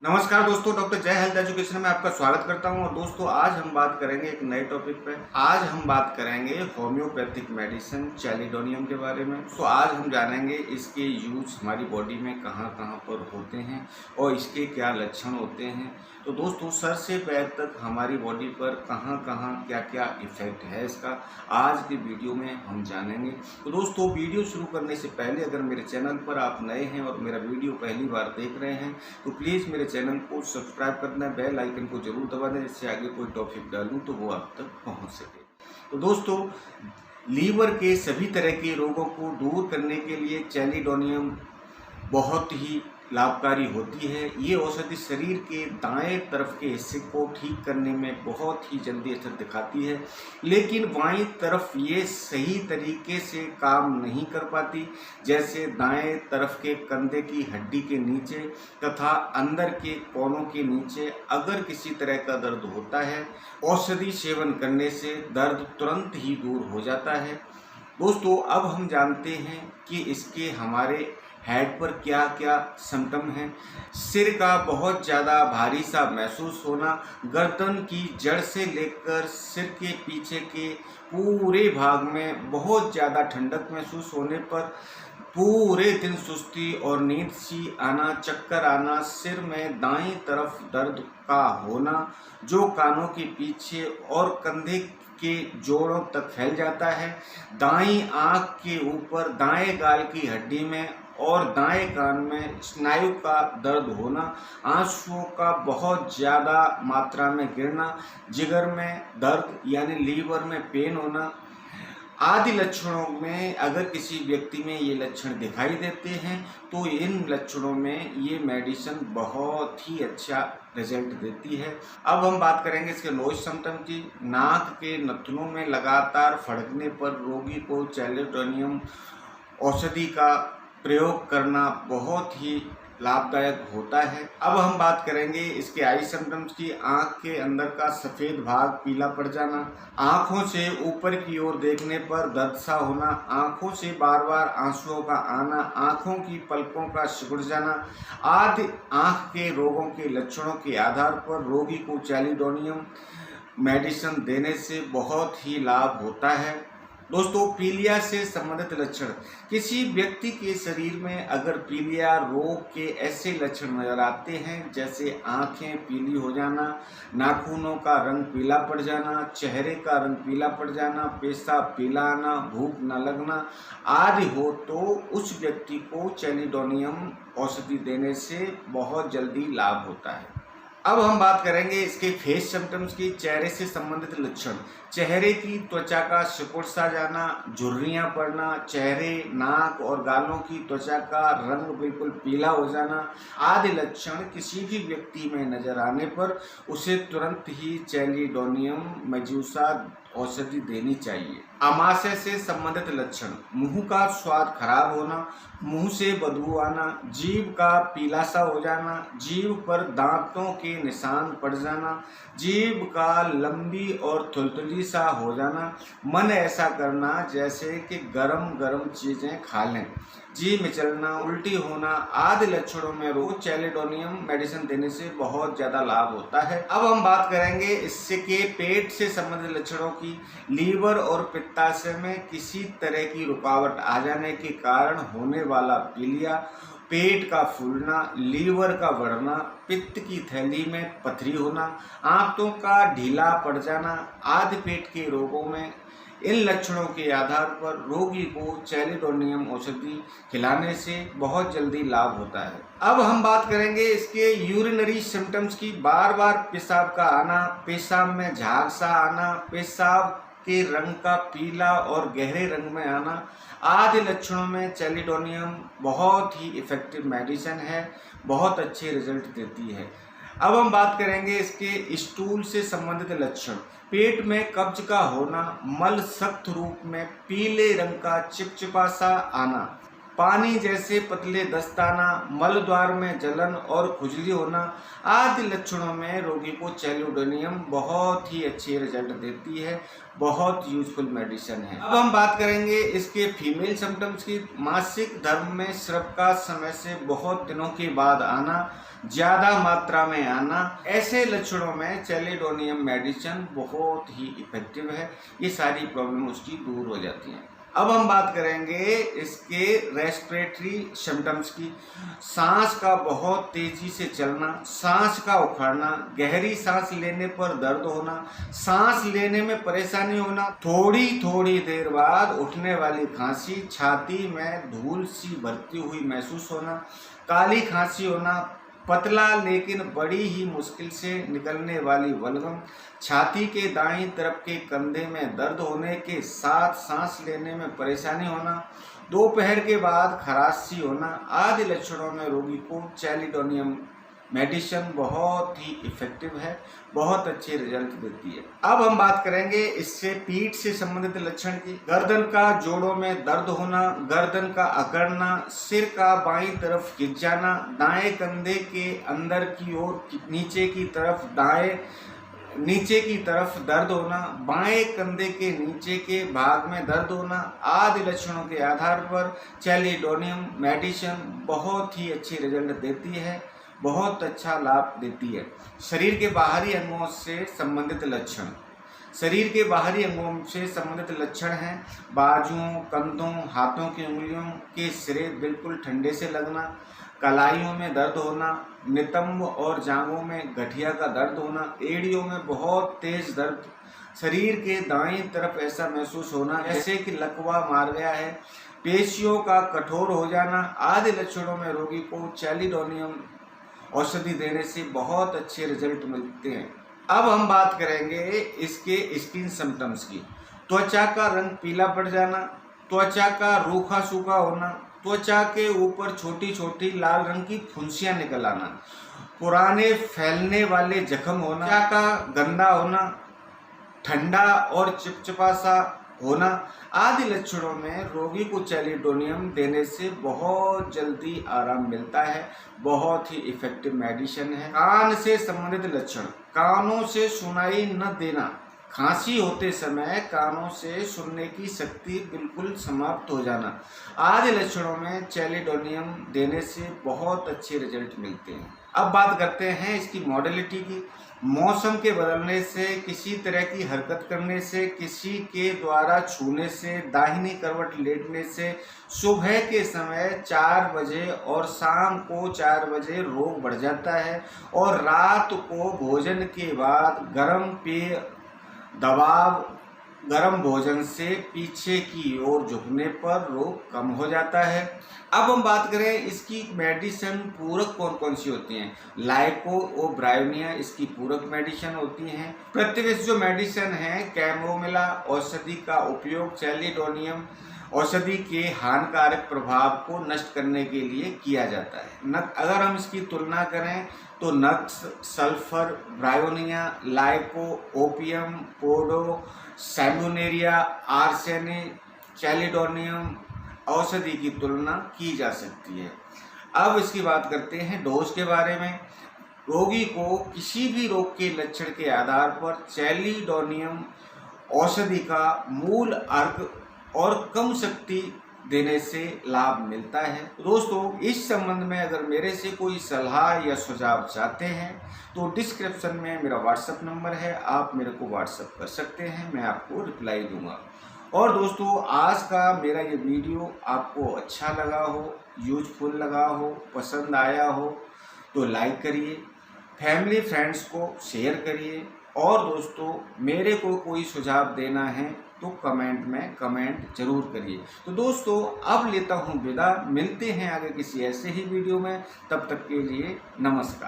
नमस्कार दोस्तों, डॉक्टर जय हेल्थ एजुकेशन में आपका स्वागत करता हूं। और दोस्तों, आज हम बात करेंगे एक नए टॉपिक पे। आज हम बात करेंगे होम्योपैथिक मेडिसिन चैलिडोनियम के बारे में। तो आज हम जानेंगे इसके यूज हमारी बॉडी में कहां कहां पर होते हैं और इसके क्या लक्षण होते हैं। तो दोस्तों, सर से पैर तक हमारी बॉडी पर कहां कहां क्या क्या इफेक्ट है इसका, आज की वीडियो में हम जानेंगे। तो दोस्तों, वीडियो शुरू करने से पहले अगर मेरे चैनल पर आप नए हैं और मेरा वीडियो पहली बार देख रहे हैं तो प्लीज़ मेरे चैनल को सब्सक्राइब करना, बेल आइकन को जरूर दबा दें, जिससे आगे कोई टॉपिक डालूं तो वो आप तक पहुंच सके। तो दोस्तों, लीवर के सभी तरह के रोगों को दूर करने के लिए चैलिडोनियम बहुत ही लाभकारी होती है। ये औषधि शरीर के दाएं तरफ के हिस्से को ठीक करने में बहुत ही जल्दी असर दिखाती है, लेकिन बाईं तरफ ये सही तरीके से काम नहीं कर पाती। जैसे दाएं तरफ के कंधे की हड्डी के नीचे तथा अंदर के कोनों के नीचे अगर किसी तरह का दर्द होता है, औषधि सेवन करने से दर्द तुरंत ही दूर हो जाता है। दोस्तों, अब हम जानते हैं कि इसके हमारे हेड पर क्या क्या सिम्टम हैं। सिर का बहुत ज़्यादा भारी सा महसूस होना, गर्दन की जड़ से लेकर सिर के पीछे के पूरे भाग में बहुत ज़्यादा ठंडक महसूस होने पर, पूरे दिन सुस्ती और नींद सी आना, चक्कर आना, सिर में दाईं तरफ दर्द का होना जो कानों के पीछे और कंधे के जोड़ों तक फैल जाता है, दाईं आंख के ऊपर दाएं गाल की हड्डी में और दाएं कान में स्नायु का दर्द होना, आंसुओं का बहुत ज़्यादा मात्रा में गिरना, जिगर में दर्द यानी लीवर में पेन होना आदि लक्षणों में अगर किसी व्यक्ति में ये लक्षण दिखाई देते हैं तो इन लक्षणों में ये मेडिसिन बहुत ही अच्छा रिजल्ट देती है। अब हम बात करेंगे इसके नोज सिम्टम की। नाक के नथुनों में लगातार फड़कने पर रोगी को चैलिडोनियम औषधि का प्रयोग करना बहुत ही लाभदायक होता है। अब हम बात करेंगे इसके आई सिम्टम्स की। आंख के अंदर का सफ़ेद भाग पीला पड़ जाना, आंखों से ऊपर की ओर देखने पर दर्द सा होना, आंखों से बार बार आंसुओं का आना, आंखों की पलकों का सिकुड़ जाना आदि आंख के रोगों के लक्षणों के आधार पर रोगी को चैलिडोनियम मेडिसिन देने से बहुत ही लाभ होता है। दोस्तों, पीलिया से संबंधित लक्षण। किसी व्यक्ति के शरीर में अगर पीलिया रोग के ऐसे लक्षण नजर आते हैं जैसे आंखें पीली हो जाना, नाखूनों का रंग पीला पड़ जाना, चेहरे का रंग पीला पड़ जाना, पेशाब पीला आना, भूख न लगना आदि हो, तो उस व्यक्ति को चैलिडोनियम औषधि देने से बहुत जल्दी लाभ होता है। अब हम बात करेंगे इसके फेस सिम्टम्स की। चेहरे से संबंधित लक्षण। चेहरे की त्वचा का सिकुड़ सा जाना, झुर्रियाँ पड़ना, चेहरे, नाक और गालों की त्वचा का रंग बिल्कुल पीला हो जाना आदि लक्षण किसी भी व्यक्ति में नजर आने पर उसे तुरंत ही चैलिडोनियम मेडुसा औषधि देनी चाहिए। आमाशय से संबंधित लक्षण। मुंह का स्वाद खराब होना, मुंह से बदबू आना, जीभ का पीला सा हो जाना, जीभ पर दांतों के निशान पड़ जाना, जीभ का लंबी और थुलथुली सा हो जाना, मन ऐसा करना जैसे कि गरम गरम चीज़ें खा लें, जी मिचलना, उल्टी होना आदि लक्षणों में रोज चैलिडोनियम मेडिसिन देने से बहुत ज़्यादा लाभ होता है। अब हम बात करेंगे इससे के पेट से संबंधित लक्षणों की। लीवर और पित्ताशय में किसी तरह की रुकावट आ जाने के कारण होने वाला पीलिया, पेट का फूलना, लीवर का बढ़ना, पित्त की थैली में पथरी होना, आंतों का ढीला पड़ जाना आदि पेट के रोगों में इन लक्षणों के आधार पर रोगी को चैलिडोनियम औषधि खिलाने से बहुत जल्दी लाभ होता है। अब हम बात करेंगे इसके यूरिनरी सिम्टम्स की। बार बार पेशाब का आना, पेशाब में झाग सा आना, पेशाब के रंग का पीला और गहरे रंग में आना आदि लक्षणों में चैलिडोनियम बहुत ही इफेक्टिव मेडिसिन है, बहुत अच्छे रिजल्ट देती है। अब हम बात करेंगे इसके स्टूल से संबंधित लक्षण। पेट में कब्ज का होना, मल सख्त रूप में पीले रंग का चिपचिपा सा आना, पानी जैसे पतले दस्ताना, मल द्वार में जलन और खुजली होना आदि लक्षणों में रोगी को चैलिडोनियम बहुत ही अच्छे रिजल्ट देती है, बहुत यूजफुल मेडिसिन है। अब हम बात करेंगे इसके फीमेल सिम्टम्स की। मासिक धर्म में स्राव का समय से बहुत दिनों के बाद आना, ज्यादा मात्रा में आना, ऐसे लक्षणों में चैलिडोनियम मेडिसिन बहुत ही इफेक्टिव है। ये सारी प्रॉब्लम उसकी दूर हो जाती हैं। अब हम बात करेंगे इसके रेस्पिरेटरी सिम्टम्स की। सांस का बहुत तेजी से चलना, सांस का उखड़ना, गहरी सांस लेने पर दर्द होना, सांस लेने में परेशानी होना, थोड़ी थोड़ी देर बाद उठने वाली खांसी, छाती में धूल सी भरती हुई महसूस होना, काली खांसी होना, पतला लेकिन बड़ी ही मुश्किल से निकलने वाली बलगम, छाती के दाईं तरफ के कंधे में दर्द होने के साथ सांस लेने में परेशानी होना, दोपहर के बाद खराशी होना आदि लक्षणों में रोगी को चैलिडोनियम मेडिसिन बहुत ही इफेक्टिव है, बहुत अच्छे रिजल्ट देती है। अब हम बात करेंगे इससे पीठ से संबंधित लक्षण की। गर्दन का जोड़ों में दर्द होना, गर्दन का अकड़ना, सिर का बाईं तरफ खिंच जाना, दाएं कंधे के अंदर की ओर नीचे की तरफ दर्द होना, बाएं कंधे के नीचे के भाग में दर्द होना आदि लक्षणों के आधार पर चैलिडोनियम मेडिसिन बहुत ही अच्छी रिजल्ट देती है, बहुत अच्छा लाभ देती है। शरीर के बाहरी अंगों से संबंधित लक्षण। शरीर के बाहरी अंगों से संबंधित लक्षण हैं बाजुओं, कंधों, हाथों की उंगलियों के सिरे बिल्कुल ठंडे से लगना, कलाइयों में दर्द होना, नितंब और जांघों में गठिया का दर्द होना, एड़ियों में बहुत तेज दर्द, शरीर के दाईं तरफ ऐसा महसूस होना जैसे कि लकवा मार गया है, पेशियों का कठोर हो जाना आदि लक्षणों में रोगी को चैलिडोनियम औषधि देने से बहुत अच्छे रिजल्ट मिलते हैं। अब हम बात करेंगे इसके स्किन सिम्टम्स की। त्वचा का रंग पीला पड़ जाना, त्वचा का रूखा सूखा होना, त्वचा के ऊपर छोटी छोटी लाल रंग की फुंसियां निकल आना, पुराने फैलने वाले जख्म होना, त्वचा का गंदा होना, ठंडा और चिपचिपा सा होना आदि लक्षणों में रोगी को चैलिडोनियम देने से बहुत जल्दी आराम मिलता है, बहुत ही इफेक्टिव मेडिसिन है। कान से संबंधित लक्षण। कानों से सुनाई न देना, खांसी होते समय कानों से सुनने की शक्ति बिल्कुल समाप्त हो जाना आदि लक्षणों में चैलिडोनियम देने से बहुत अच्छे रिजल्ट मिलते हैं। अब बात करते हैं इसकी मॉडलिटी की। मौसम के बदलने से, किसी तरह की हरकत करने से, किसी के द्वारा छूने से, दाहिनी करवट लेटने से, सुबह के समय 4 बजे और शाम को 4 बजे रोग बढ़ जाता है और रात को भोजन के बाद गर्म पेय, दबाव, गर्म भोजन से पीछे की ओर झुकने पर रोग कम हो जाता है। अब हम बात करें इसकी मेडिसिन पूरक कौन कौन सी होती हैं। लाइको और ब्रायोनिया इसकी पूरक मेडिसिन होती हैं। प्रतिवेश जो मेडिसिन है कैमोमिला औषधि का उपयोग चैलिडोनियम औषधि के हानिकारक प्रभाव को नष्ट करने के लिए किया जाता है। अगर हम इसकी तुलना करें तो नक्स, सल्फर, ब्रायोनिया, लाइको, ओपियम, पोडो, सैम्बुनेरिया, आर्सेनी, चैलिडोनियम औषधि की तुलना की जा सकती है। अब इसकी बात करते हैं डोज के बारे में। रोगी को किसी भी रोग के लक्षण के आधार पर चैलिडोनियम औषधि का मूल अर्क और कम शक्ति देने से लाभ मिलता है। दोस्तों, इस संबंध में अगर मेरे से कोई सलाह या सुझाव चाहते हैं तो डिस्क्रिप्शन में मेरा व्हाट्सएप नंबर है, आप मेरे को व्हाट्सएप कर सकते हैं, मैं आपको रिप्लाई दूंगा। और दोस्तों, आज का मेरा ये वीडियो आपको अच्छा लगा हो, यूजफुल लगा हो, पसंद आया हो तो लाइक करिए, फैमिली फ्रेंड्स को शेयर करिए और दोस्तों मेरे को कोई सुझाव देना है तो कमेंट में कमेंट जरूर करिए। तो दोस्तों, अब लेता हूँ विदा, मिलते हैं आगे किसी ऐसे ही वीडियो में, तब तक के लिए नमस्कार।